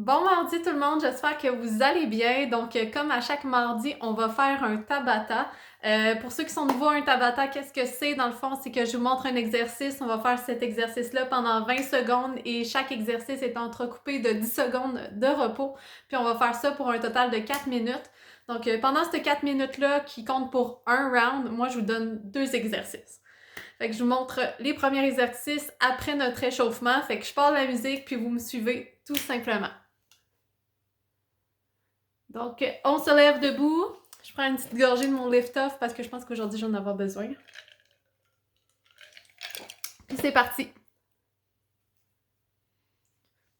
Bon mardi tout le monde, j'espère que vous allez bien. Donc, comme à chaque mardi, on va faire un Tabata. Pour ceux qui sont nouveaux, un Tabata, qu'est-ce que c'est? Dans le fond, c'est que je vous montre un exercice. On va faire cet exercice-là pendant 20 secondes et chaque exercice est entrecoupé de 10 secondes de repos. Puis on va faire ça pour un total de 4 minutes. Donc, pendant ces 4 minutes-là, qui comptent pour un round, moi, je vous donne 2 exercices. Fait que je vous montre les premiers exercices après notre échauffement. Fait que je pars la musique, puis vous me suivez tout simplement. Donc, on se lève debout. Je prends une petite gorgée de mon lift-off parce que je pense qu'aujourd'hui, j'en ai avoir besoin. Puis c'est parti!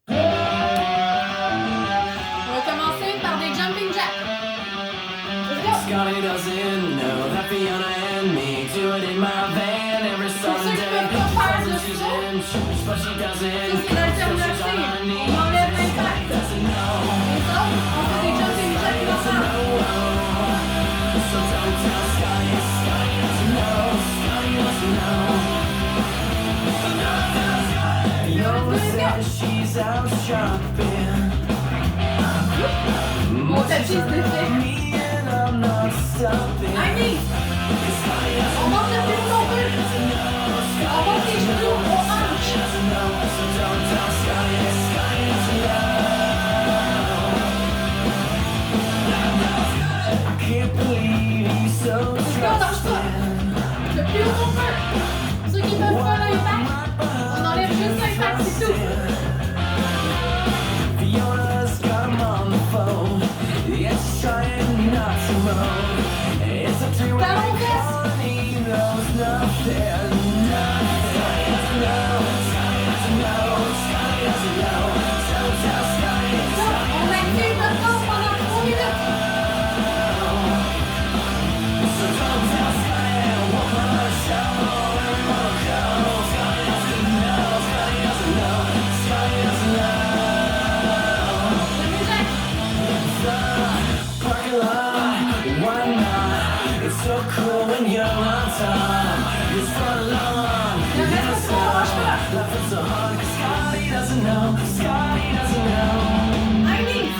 On va commencer par des jumping jacks. Let's go! Scotty doesn't know that Fiona and me do it in my van every Sunday. She's in church, but she doesn't. C'est l'alternative. On enlève l'impact. Les autres, on fait des jumping jacks normales. So don't tell Scotty, Scotty doesn't know, Scotty doesn't know. Fiona says she's out shopping. Mon tapis se défait. Amy! On monte le plus qu'on peut. On monte les genoux aux hanches. Let's go, lâche pas. Le plus haut qu'on peut. Ceux qui peuvent pas l'impact, on enlève juste l'impact, c'est tout. Fiona's got him on the phone. It's trying not to moan. It's a three-way call and he knows nothing. Scotty doesn't know. Scotty doesn't know. Scotty doesn't know. So tell Scotty. On active notre corps pendant 3 minutes. So don't tell Scotty. One more show. Everyone go. Scotty doesn't know. Scotty doesn't know. Scotty doesn't know. Parking lot, why not? It's so cool when you're on top. It's fun long, you never stop. Laughing so hard 'cause Scotty doesn't know. Scotty doesn't know. I need.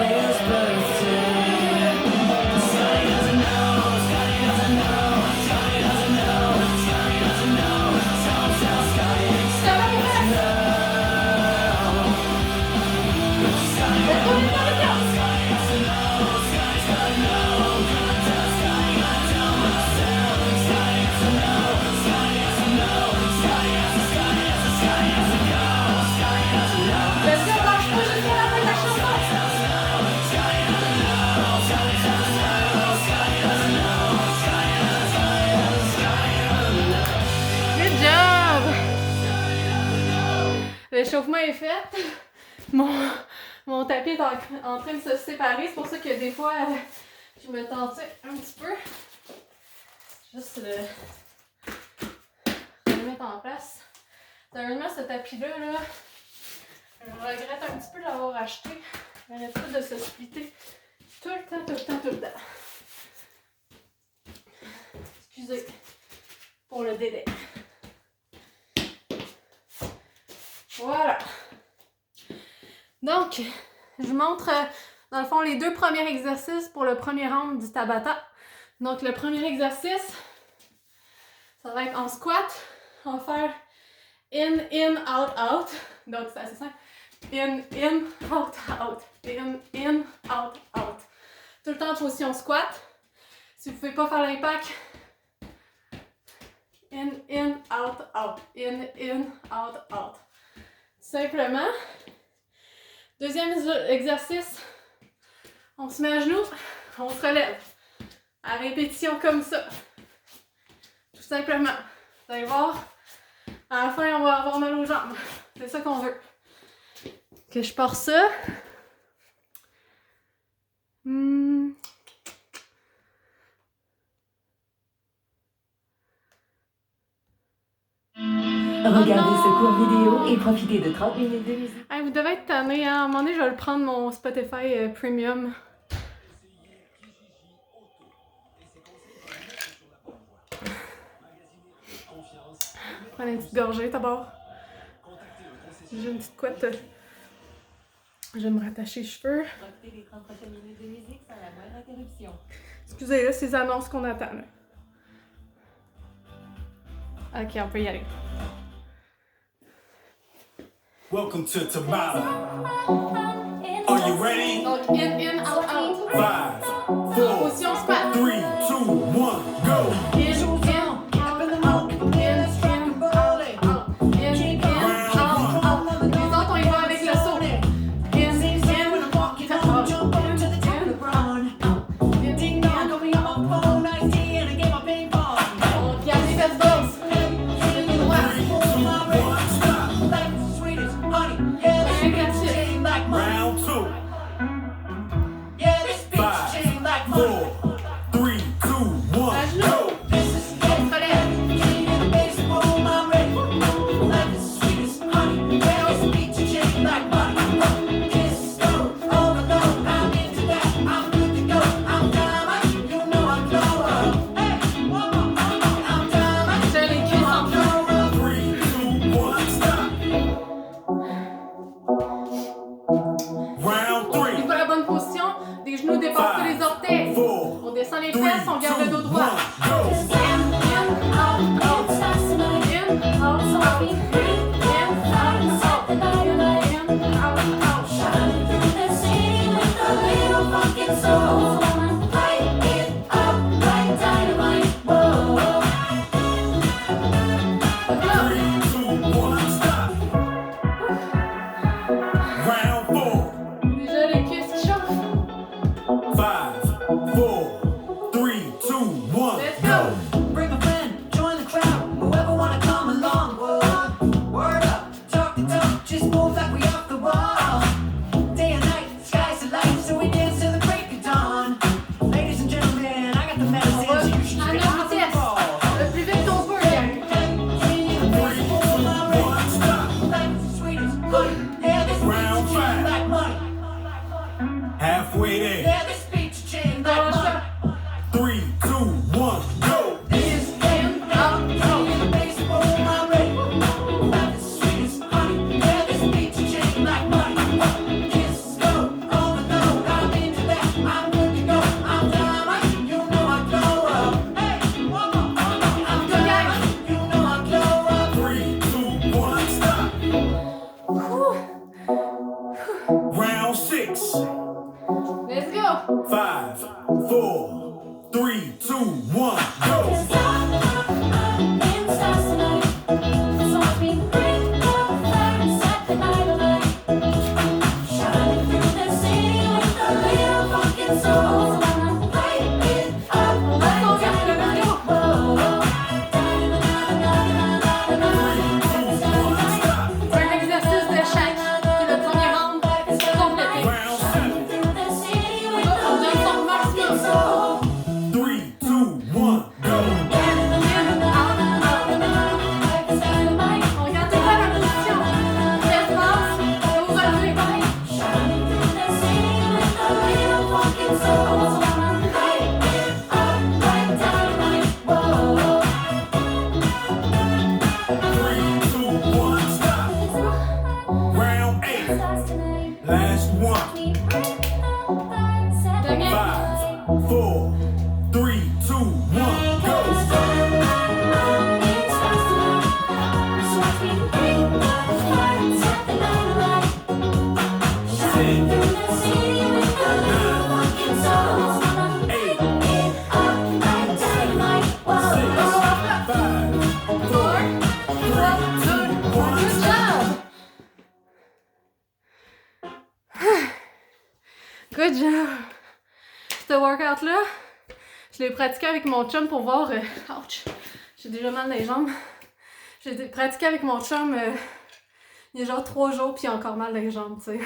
His birthday. Scotty doesn't know. Scotty doesn't know. Scotty doesn't know. Scotty doesn't know. Don't tell Scotty. Scotty doesn't know. Scotty doesn't know. Scotty doesn't know. Scotty doesn't know. Gonna tell Scotty. Gonna tell myself. Scotty doesn't know. Scotty doesn't know. Scotty doesn't. Scotty doesn't. Scotty doesn't know. Scotty doesn't know. Let's go, lâche pas jusqu'à la fin de la chanson. Scotty doesn't know. Scotty doesn't know. Scotty doesn't know. Scotty doesn't. Scotty doesn't know. Good job! L'échauffement est fait. Mon tapis est en train de se séparer. C'est pour ça que des fois, je me tentais un petit peu. Juste le mettre en place. Sérieusement, ce tapis-là, je regrette un petit peu de l'avoir acheté. Il n'arrête pas de se splitter tout le temps, tout le temps, tout le temps. Excusez pour le délai. Voilà. Donc, je vous montre, dans le fond, les 2 premiers exercices pour le premier round du Tabata. Donc, le premier exercice, ça va être en squat. On va faire in, out, out. Donc, c'est assez simple. In, out, out. In, out, out. Tout le temps en position squat. Si vous ne pouvez pas faire l'impact, in, out, out. In, out, out. Simplement. Deuxième exercice, on se met à genoux, on se relève. À répétition comme ça. Tout simplement. Vous allez voir, à la fin, on va avoir mal aux jambes. C'est ça qu'on veut. Que je porte ça. Regardez ce court vidéo et profitez de 30 minutes de musique. Hey, vous devez être tanné, hein? À un moment donné, je vais le prendre mon Spotify Premium. Prenez une petite gorgée d'abord. J'ai une petite couette. Je vais me rattacher les cheveux. Profitez des 30 prochaines minutes de musique sans la moindre interruption. Excusez, là, c'est les annonces qu'on attend. Là. Ok, on peut y aller. Welcome to Tabata. Are you ready? Donc, in, out, out. 5, 4, Position squat. 3, 2, 1, go! In, out, in, out. In, out, out. Les autres, on y va avec le saut. Round 2. 5, 4, 3, 2, 1, go! Des genoux dépassent les orteils. On descend les fesses, on garde le dos droit. Déjà les cuisses qui chauffent. 5, 4, 3, 2, 1, Let's go! go. Bring a friend, join the crowd, whoever wanna come along. Word up, talk the talk, just move like we off the wall. Day and night, sky's the light, so we dance till the break of dawn. Ladies and gentlemen, I got the On medicine, so you va should à get notre off the vitesse. ball. Le plus vite qu'on peut, gang. Round 5. Halfway there. Yeah, this beat's chain like Dans le money. chat. 3, 2, 1, go! This is in, out, out, in the baseball, my ray. Life is sweet as honey. Yeah, this beat's chain like money. Kiss go, overload, I'm into that. I'm good to go. I'm diamond, you know I glow up. Hey, one more. I'm diamond, you know I glow up. 3, 2, 1, stop! Round 6. Let's go. 5, 4, 3, 2, 1, go! C'est un exercice de chaque. Puis le premier round, complété. Round 7. On donne son maximum. 3, 2, 1, go! On regarde pas la position. Faites basse, et vous relevez. Three, two, one, stop! Round 8. Last one. 5, 4, 3, 2, 1, go! Good job! Good job! Ce workout-là, je l'ai pratiqué avec mon chum pour voir... ouch! J'ai déjà mal dans les jambes. J'ai pratiqué avec mon chum il y a genre 3 jours, puis il a encore mal dans les jambes, tu sais.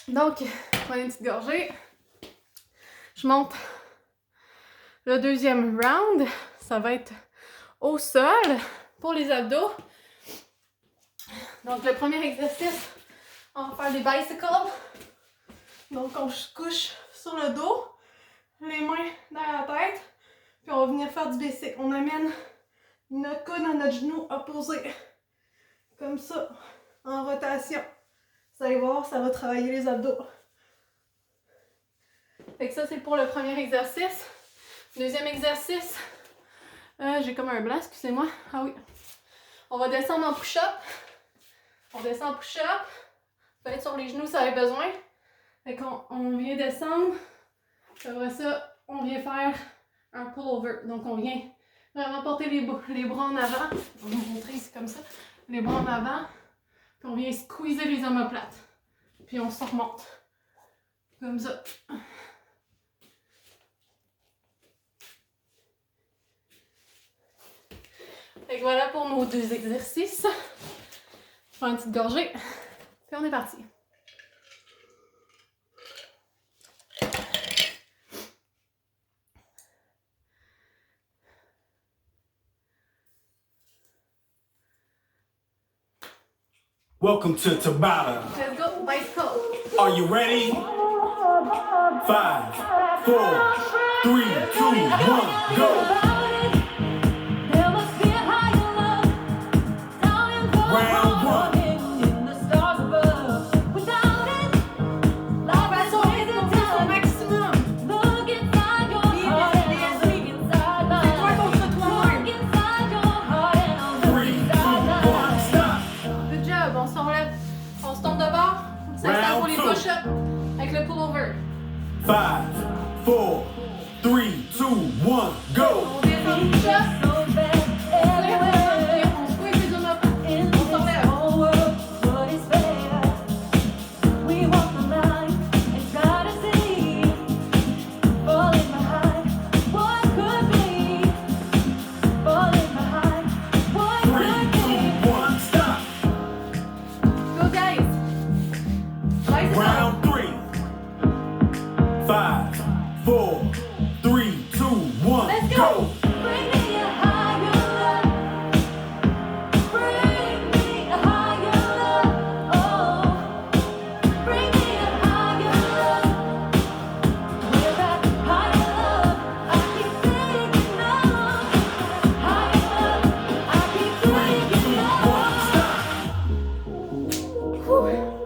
Donc, prenez une petite gorgée. Je monte le deuxième round. Ça va être au sol pour les abdos. Donc, le premier exercice, on va faire des bicycles. Donc, on se couche sur le dos, les mains derrière la tête, puis on va venir faire du basic. On amène notre coude à notre genou opposé. Comme ça, en rotation. Vous allez voir, ça va travailler les abdos. Fait que ça, c'est pour le premier exercice. Deuxième exercice. J'ai comme un blanc, excusez-moi. Ah oui. On va descendre en push-up. On descend en push-up. Faut être sur les genoux si vous avez besoin. Fait qu'on vient descendre. Après ça, on vient faire un pull-over. Donc, on vient vraiment porter les bras en avant. On va vous montrer ici comme ça. Les bras en avant. Puis on vient squeezer les omoplates. Puis on se remonte. Comme ça. Fait que voilà pour nos deux exercices. Je prends une petite gorgée. Puis on est parti. Welcome to Tabata. Let's go, bicycle. Are you ready? 5, 4, 3, 2, 1, go! Round 1. Avec le pull-over. 5, 4, 3, 2, 1, go! On descend push-up. On squeeze les omoplates. On s'enlève. Go guys. Bicycle. Round 3. 5, 4, 3, 2, 1, Let's go. go!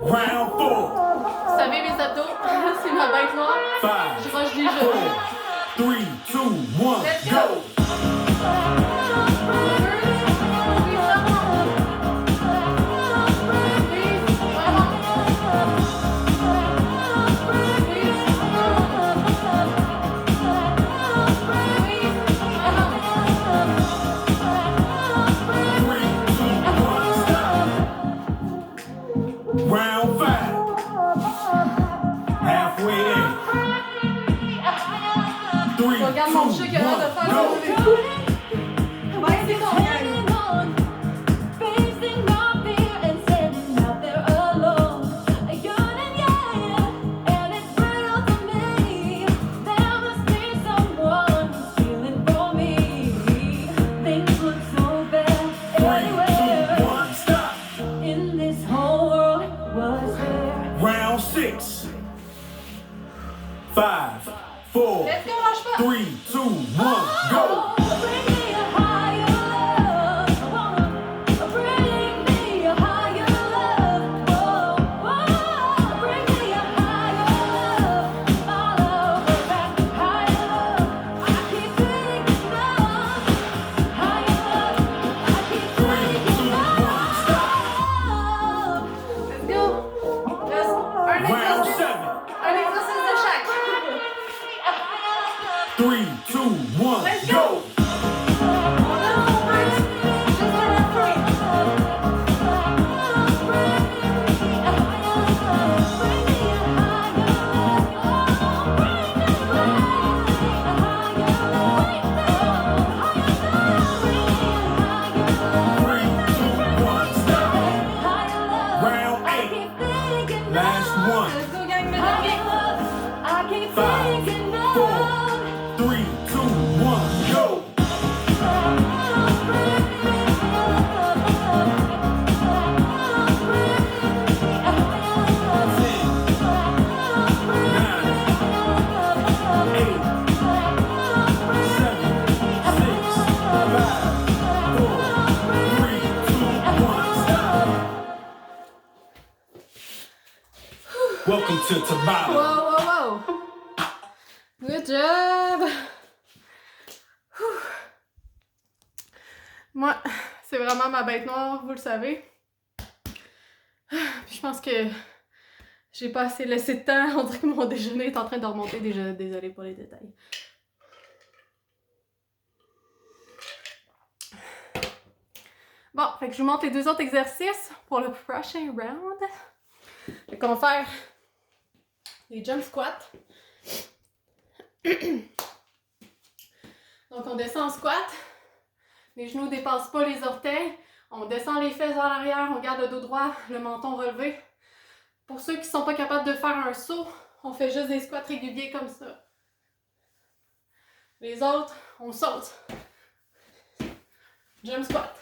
Round 4. Vous savez mes abdos, c'est ma bête noire. 5, Je roche les genoux. 4, 3, 2, 1, Let's go! go. Round 5. Halfway there. 3, Regarde mon chat qui a l'air de 2, faire 1, go! le bicycle, gang. Round 6. 5, 4, Let's go, lâche pas. 3, 2, 1, go! Let's go. Reste Round 7. un exercice de chaque. 3, 2, 1, Let's go! go. On a mon max. Just for a free. Three, two, one, stop. Round 8. Last one. Let's go, gang. Mesdames. 5, 4, 3, 2, 1, go! to Tabata. Wow, wow, wow! Good job! Ouh. Moi, c'est vraiment ma bête noire, vous le savez. Puis je pense que j'ai pas assez laissé de temps. On dirait que mon déjeuner est en train de remonter déjà. Désolée pour les détails. Bon, fait que je vous montre les deux autres exercices pour le prochain round. Fait qu'on va faire les jump squats. Donc on descend en squat. Les genoux ne dépassent pas les orteils. On descend les fesses vers l'arrière, on garde le dos droit, le menton relevé. Pour ceux qui ne sont pas capables de faire un saut, on fait juste des squats réguliers comme ça. Les autres, on saute. Jump squat.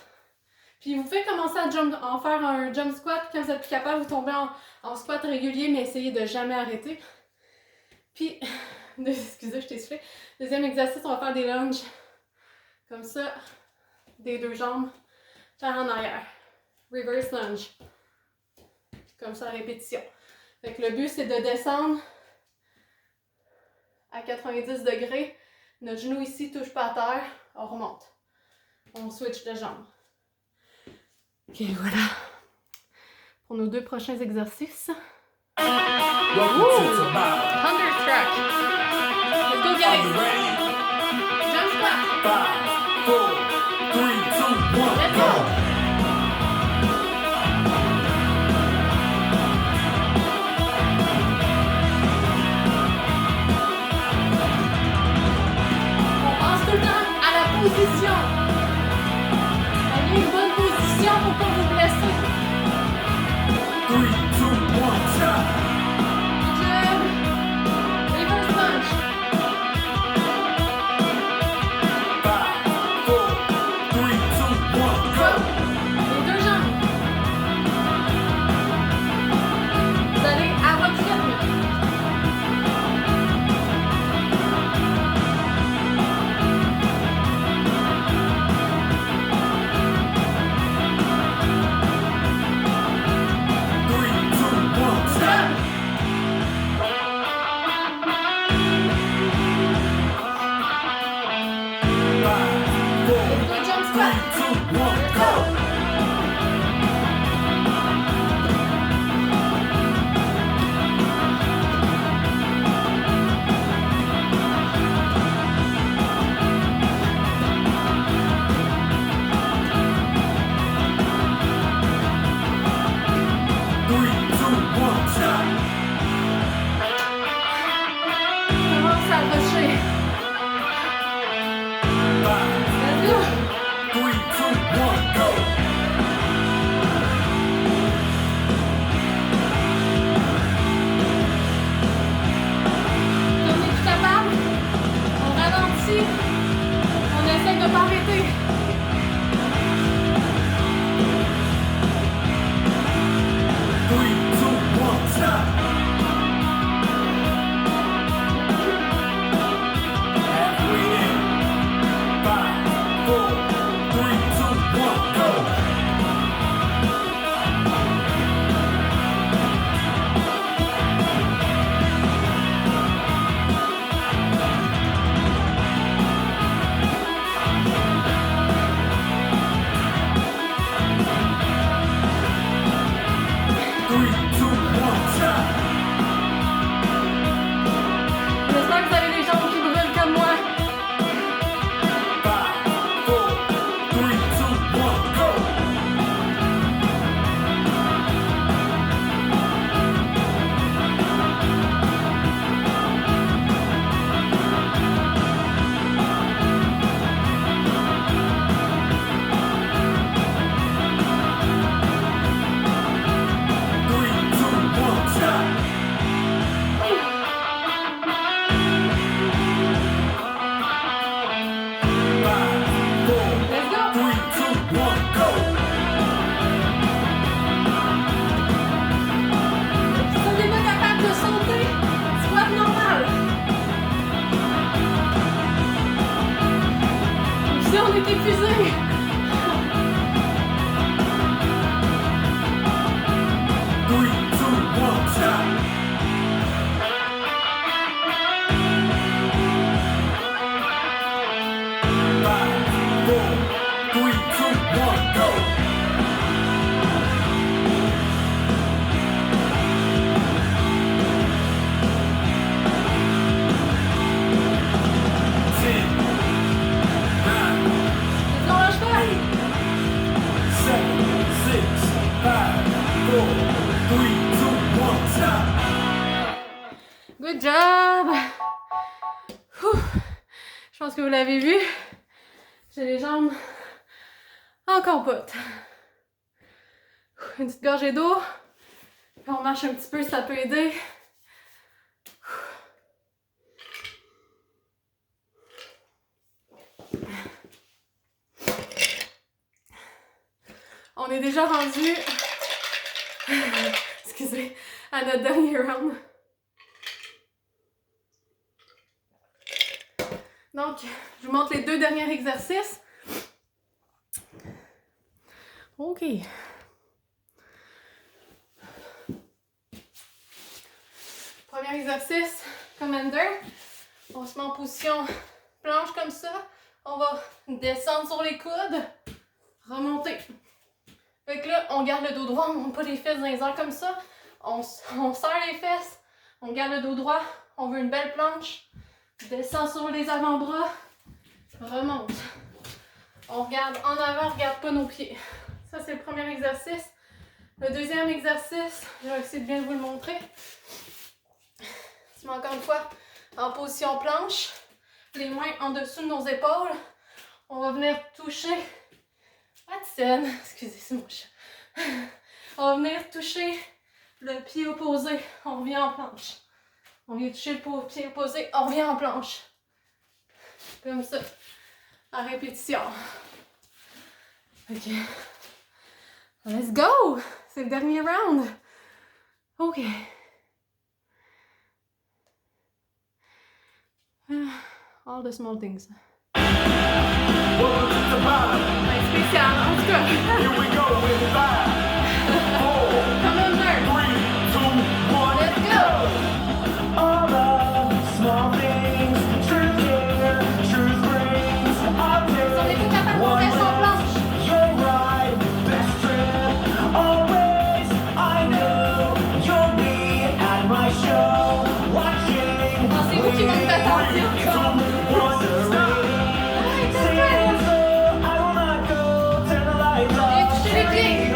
Puis vous pouvez commencer à en faire un jump squat. Quand vous êtes plus capable, vous tombez en squat régulier, mais essayez de jamais arrêter. Puis, excusez, je t'ai soufflé. Deuxième exercice, on va faire des lunges. Comme ça, des deux jambes. Faire en arrière. Reverse lunge. Comme ça, répétition. Fait que le but, c'est de descendre à 90 degrés. Notre genou ici touche pas à terre. On remonte. On switch de jambes. Ok, voilà. Pour nos deux prochains exercices. Welcome to Tabata. Thunderstruck. Let's go, Are you guys. ready? Jump squat. 5, 4, 3, 2, 1, Let's go! go. On pense tout le temps à la position. Ayez une bonne position pour pas vous blesser. 3, 2, 1, stop! Good job. Reverse lunge. 5, 4, 3, 2, 1, Go. go! Les deux jambes. Vous allez à votre rythme. Good jump squat. Commence à rusher. Let's go. Si on est plus capable, on ralentit, on essaie de pas arrêter. J'espère que vous avez les jambes qui brûlent comme moi. Let's go. Si on n'est pas capable de sauter, squat normal. Si on est épuisé. que vous l'avez vu, j'ai les jambes en compote. Une petite gorgée d'eau. Puis on marche un petit peu, ça peut aider. On est déjà rendu, excusez, à notre dernier round. Donc, je vous montre les 2 derniers exercices. OK. Premier exercice, commander. On se met en position planche comme ça. On va descendre sur les coudes, remonter. Fait que là, on garde le dos droit, on monte pas les fesses dans les airs comme ça. On serre les fesses, on garde le dos droit. On veut une belle planche. Descend sur les avant-bras, remonte. On regarde en avant, on regarde pas nos pieds. Ça, c'est le premier exercice. Le deuxième exercice, je vais essayer de bien vous le montrer. Je mets encore une fois en position planche. Les mains en dessous de nos épaules. On va venir toucher. Watson, excusez, c'est mon chat. On va venir toucher le pied opposé. On revient en planche. On vient toucher le pied opposé. On revient en planche. Comme ça. À répétition. OK. Let's go! C'est le dernier round. OK. All the small things. Welcome to Tabata. C'est spécial, en tout cas. Here we go in 5, 4, Come on, nerd. 3, 2, 1. Let's go! All the small things, truth here, truth brings. I'll On est take tout capable de one rester en way. planche. You're right, best trip. Always, I know you'll be at my show, watching. C'est vous qui manquez d'attention. I will not go, turn the lights Allez, off. touchez les pieds.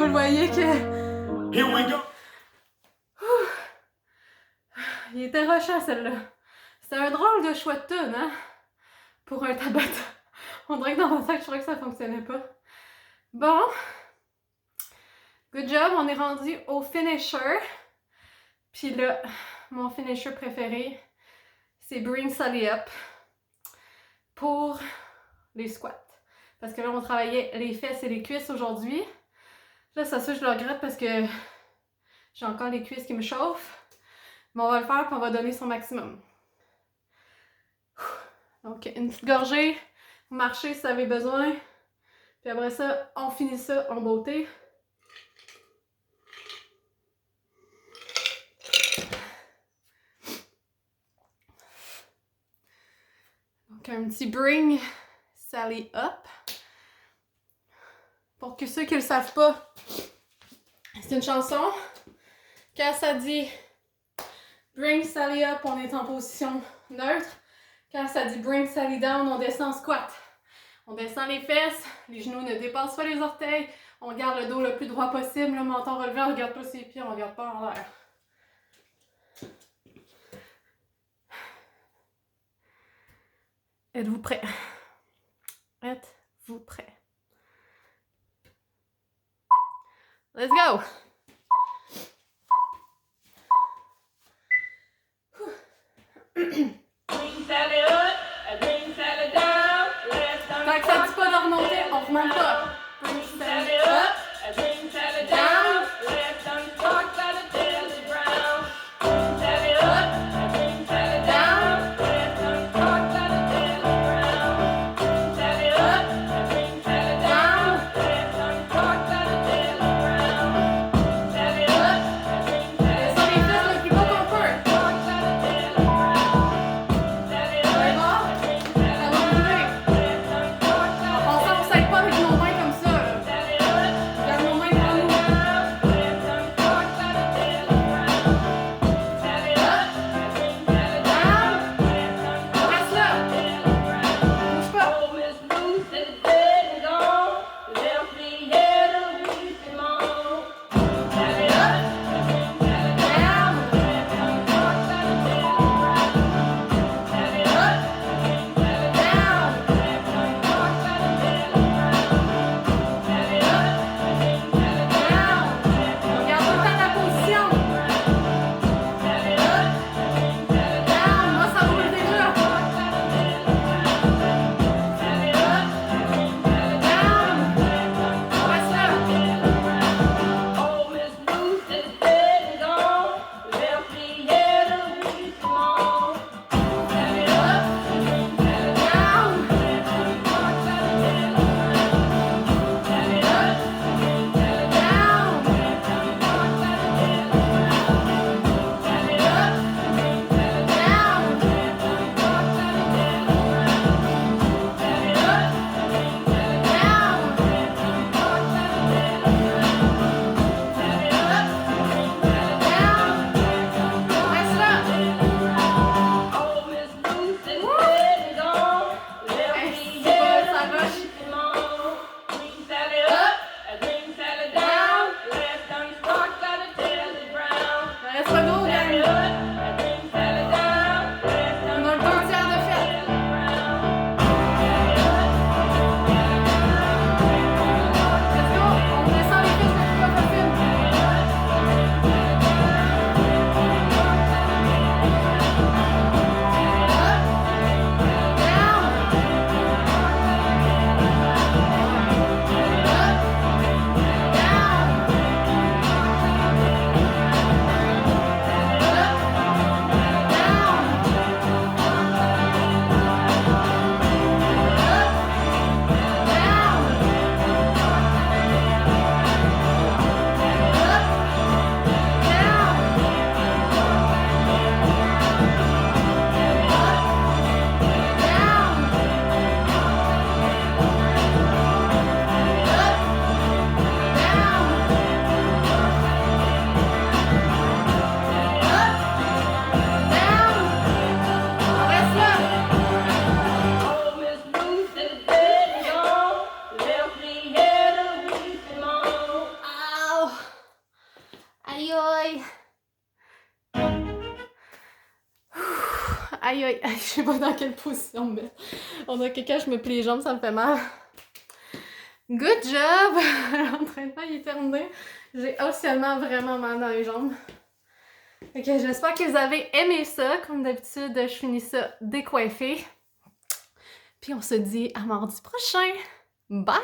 le voyez que Here we go. il était rushant celle-là. C'était un drôle de choix de tune, hein? Pour un Tabata. On dirait que dans ma tête, je trouvais que ça fonctionnait pas. Bon. Good job, on est rendu au finisher. Puis là, mon finisher préféré, c'est Bring Sally Up pour les squats. Parce que là, on travaillait les fesses et les cuisses aujourd'hui. Là, ça, je le regrette parce que j'ai encore les cuisses qui me chauffent. Mais on va le faire puis on va donner son maximum. Donc, une petite gorgée. Vous marchez si vous avez besoin. Puis après ça, on finit ça en beauté. Donc, un petit Bring Sally Up. Pour que ceux qui ne le savent pas, c'est une chanson. Quand ça dit Bring Sally Up, on est en position neutre. Quand ça dit Bring Sally Down, on descend en squat. On descend les fesses, les genoux ne dépassent pas les orteils. On garde le dos le plus droit possible, le menton relevé, on ne regarde pas ses pieds, on ne regarde pas en l'air. Êtes-vous prêts? Êtes-vous prêts? Let's go! Fait que ça dit pas de remonter, on remonte pas. Bring Sally up, down, ça Aïe aïe, aïe, je sais pas dans quelle position me mettre. On dirait que quand je me plie les jambes, ça me fait mal. Good job! L'entraînement il est terminé. J'ai officiellement vraiment mal dans les jambes. Ok, j'espère que vous avez aimé ça. Comme d'habitude, je finis ça décoiffée. Puis on se dit à mardi prochain. Bye!